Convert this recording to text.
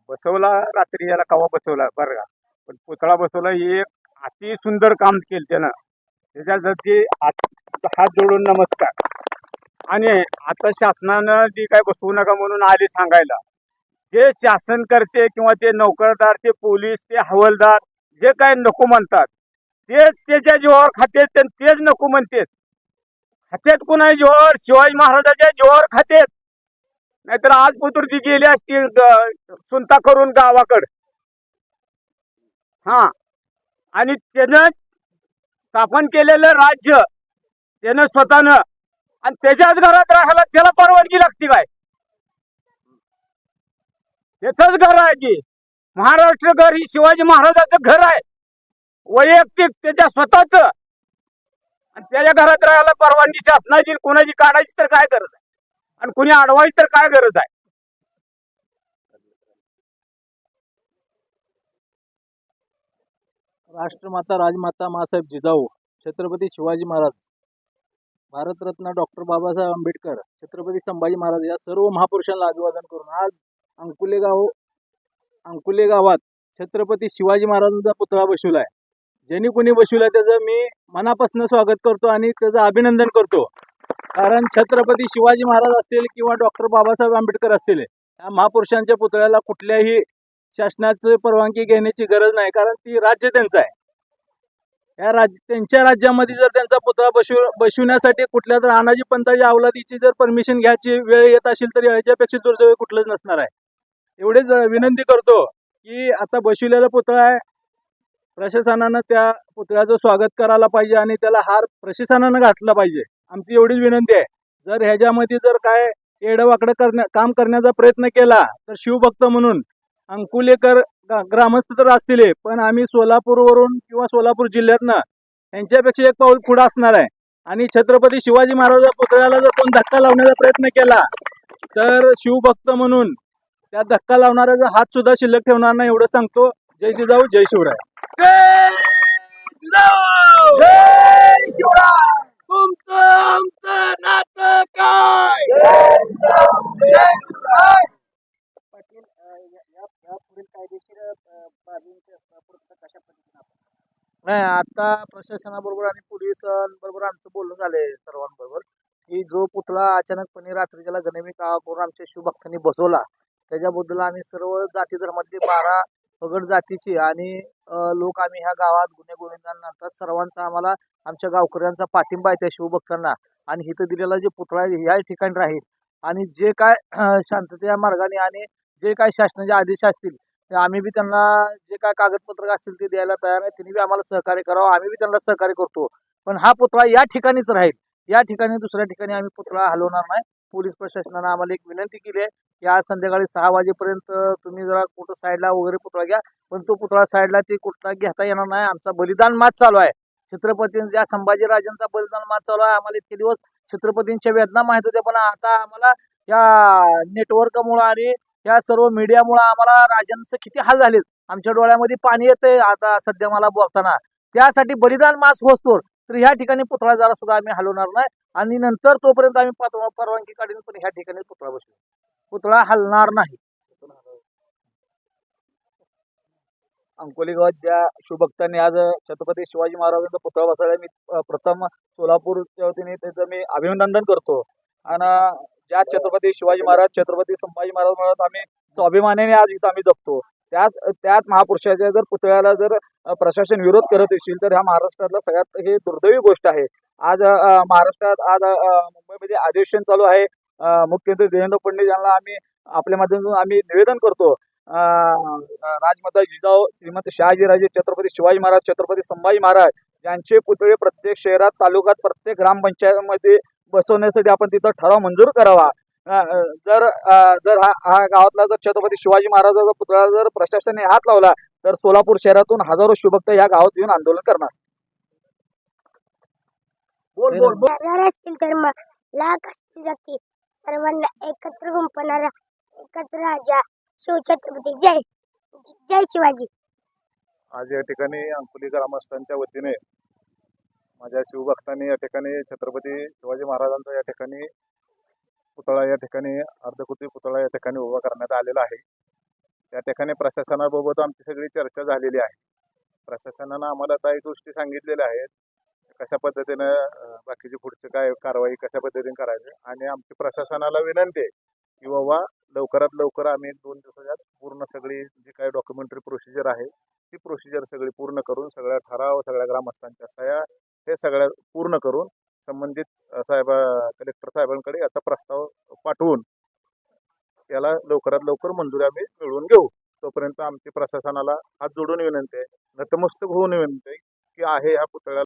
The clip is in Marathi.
बसवला रात्री याला कवा बसवला बरं का, पण पुतळा बसवला हे एक अति सुंदर काम केलं त्यानं. त्याच्यासाठी हात जोडून नमस्कार. आणि आता शासनानं जी काय बसवू नका म्हणून आली सांगायला, जे शासन करते किंवा ते नोकरदार, ते पोलीस, ते हवालदार जे काय नको म्हणतात तेच त्याच्या जीवावर खातेत आणि तेच नको म्हणतात. खात्यात कुणा जीवावर? शिवाजी महाराजाच्या जीवावर खातेत. नाहीतर आज पुतुरती गेली असती सुनता करून गावाकड. हा, आणि त्यानं स्थापन केलेलं राज्य त्यानं स्वतःनं, आणि त्याच्याच घरात राहायला त्याला परवानगी लागते काय? त्याचंच घर आहे की महाराष्ट्र घर, ही शिवाजी महाराजाचं घर आहे वैयक्तिक, त्याच्या स्वतःच. आणि त्याच्या घरात राहायला परवानगी शासनाची कोणाची काढायची तर काय गरज आहे, आणि कुणी अडवायची तर काय गरज आहे? राष्ट्रमाता राजमाता मासाहेब जिजाऊ, छत्रपती शिवाजी महाराज, भारतरत्न डॉक्टर बाबासाहेब आंबेडकर, छत्रपती संभाजी महाराज या सर्व महापुरुषांना अभिवादन करून आज अंकुले गावात छत्रपती शिवाजी महाराजांचा पुतळा बसवलाय. ज्यांनी कोणी बसवलाय त्याचं मी मनापासून स्वागत करतो आणि त्याचं अभिनंदन करतो. कारण छत्रपती शिवाजी महाराज असतील किंवा डॉक्टर बाबासाहेब आंबेडकर असतील, या महापुरुषांच्या पुतळ्याला कुठल्याही शासनाची परवानगी घेण्याची गरज नाही, कारण ती राज्य त्यांचं आहे. त्यांच्या राज्यामध्ये जर त्यांचा पुतळा बसवण्यासाठी कुठल्या तर अनाजी पंथाच्या अवलादीची जर परमिशन घ्यायची वेळ येत असेल तर याच्यापेक्षा दुर्दैव कुठलंच नसणार आहे. एवढेच विनंती करतो की आता बसवलेला पुतळा आहे, प्रशासनानं त्या पुतळ्याचं स्वागत करायला पाहिजे आणि त्याला हार प्रशासनानं घातला पाहिजे. आमची एवढीच विनंती आहे. जर ह्याच्यामध्ये जर काय येडवाकडं काम करण्याचा प्रयत्न केला तर शिवभक्त म्हणून अंकुलेकर ग्रामस्थ तर असतील, पण आम्ही सोलापूरवरून किंवा सोलापूर जिल्ह्यातनं यांच्यापेक्षा एक पाऊल पुढे असणार आहे. आणि छत्रपती शिवाजी महाराज पुतळ्याला जर कोण धक्का लावण्याचा प्रयत्न केला तर शिवभक्त म्हणून त्या धक्का लावणाऱ्याचा हात सुद्धा शिल्लक ठेवणार नाही, एवढं सांगतो. जय जिजाऊ, जय शिवराय. जय शिवराय. तुमचं आमचं नातं काय? जय शिवराय. पाटील, यापुढील कायदेशीर बाबींच्या पूर्तता कशा पद्धतीने आपण? नाही, आता प्रशासनाबरोबर आणि पोलिसांबरोबर आमचं बोलणं झालंय सर्वांबरोबर की जो पुतळा अचानकपणे रात्रीच्याला गनिमी काळा करून आमच्या शिवभक्तांनी बसवला, त्याच्याबद्दल आम्ही सर्व जाती धर्मातले 12 पगड जातीचे आणि लोक आम्ही ह्या गावात गुन्हेगोविंदांना सर्वांचा आम्हाला आमच्या गावकऱ्यांचा पाठिंबा आहे त्या शिवभक्तांना. आणि इथं दिलेला जे पुतळा आहे या ठिकाणी राहील. आणि जे काय शांततेच्या मार्गाने आणि जे काय शासनाचे आदेश असतील ते आम्ही बी त्यांना जे काय कागदपत्र असतील ते द्यायला तयार आहे. त्यांनी बी आम्हाला सहकार्य करावं, आम्ही बी त्यांना सहकार्य करतो. पण हा पुतळा या ठिकाणीच राहील, या ठिकाणी दुसऱ्या ठिकाणी आम्ही पुतळा हलवणार नाही. पोलीस प्रशासनानं आम्हाला एक विनंती केली आहे की आज संध्याकाळी 6 वाजेपर्यंत तुम्ही जरा कुठं साईडला वगैरे पुतळा घ्या, पण तो पुतळा साईडला ते कुठला घेता येणार नाही. आमचा बलिदान माच चालू आहे, छत्रपतींच्या संभाजीराजांचा बलिदान माच चालू आहे. आम्हाला इतके दिवस छत्रपतींच्या वेदना माहित होत्या, पण आता आम्हाला या नेटवर्कमुळे आणि या सर्व मीडियामुळे आम्हाला राजांचं किती हाल झालेत. आमच्या डोळ्यामध्ये पाणी येतंय आता सध्या मला बोलताना. त्यासाठी बलिदान मास होतो तर ह्या ठिकाणी पुतळा जरा सुद्धा आम्ही हलवणार नाही. आणि नंतर तोपर्यंत आम्ही परवानगी काढीन, पण ह्या ठिकाणी पुतळा बसवू, पुतळा हलणार नाही. अंकोली गावात ज्या शिवभक्तांनी आज छत्रपती शिवाजी महाराजांचा पुतळा बसवला, मी प्रथम सोलापूरच्या वतीने त्याचं मी अभिनंदन करतो. आणि ज्या छत्रपती शिवाजी महाराज, छत्रपती संभाजी महाराज आम्ही स्वाभिमानाने आज इथं आम्ही जगतो, त्याच महापुरुषाच्या जर पुतळ्याला जर प्रशासन विरोध करत असेल तर ह्या महाराष्ट्रातला सगळ्यात हे दुर्दैवी गोष्ट आहे. आज महाराष्ट्रात आज मुंबईमध्ये अधिवेशन चालू आहे. मुख्यमंत्री देवेंद्र फडणवीस यांना आम्ही आपल्या माध्यमातून आम्ही निवेदन करतो, राजमाता जिजाऊ श्रीमंत शहाजीराजे छत्रपती शिवाजी महाराज, छत्रपती संभाजी महाराज यांचे पुतळे प्रत्येक शहरात, तालुक्यात, प्रत्येक ग्रामपंचायतीमध्ये बसवण्यासाठी आपण तिथं ठराव मंजूर करावा. जर हा गावातला जर छत्रपती शिवाजी महाराजांचा पुतळा जर प्रशासनाने हात लावला तर सोलापूर शहरातून हजारो शिवभक्त या गावात येऊन आंदोलन करणार. असतील धर्म, लाख असतील जाती, सर्वांना एकत्र गुंफणारा एकत्र राजा शिवछत्रपती. जय जय शिवाजी. आज या ठिकाणी अंकुली ग्रामस्थांच्या वतीने माझ्या शिवभक्तांनी या ठिकाणी छत्रपती शिवाजी महाराजांचा या ठिकाणी पुतळा, या ठिकाणी अर्धकृती पुतळा या ठिकाणी उभा करण्यात आलेला आहे. त्या ठिकाणी प्रशासनाबाबत आमची सगळी चर्चा झालेली आहे. प्रशासनानं आम्हाला काही गोष्टी सांगितलेल्या आहेत, कशा पद्धतीनं बाकीची पुढची काय कारवाई कशा पद्धतीने करायची. आणि आमची प्रशासनाला विनंती आहे की बाबा लवकरात लवकर आम्ही 2 दिवसात पूर्ण सगळी जी काही डॉक्युमेंटरी प्रोसिजर आहे ती प्रोसिजर सगळी पूर्ण करून सगळ्या ठराव सगळ्या ग्रामस्थांच्या सह्या हे सगळ्या पूर्ण करून संबंधित कलेक्टर साहेबांकडे याचा प्रस्ताव पाठवून याला लवकरात लवकर मंजुरी आम्ही मिळवून घेऊ. तोपर्यंत आमची प्रशासनाला हात जोडून विनंती आहे, नतमस्तक होऊन विनंती आहे की आहे ह्या पुतळ्याला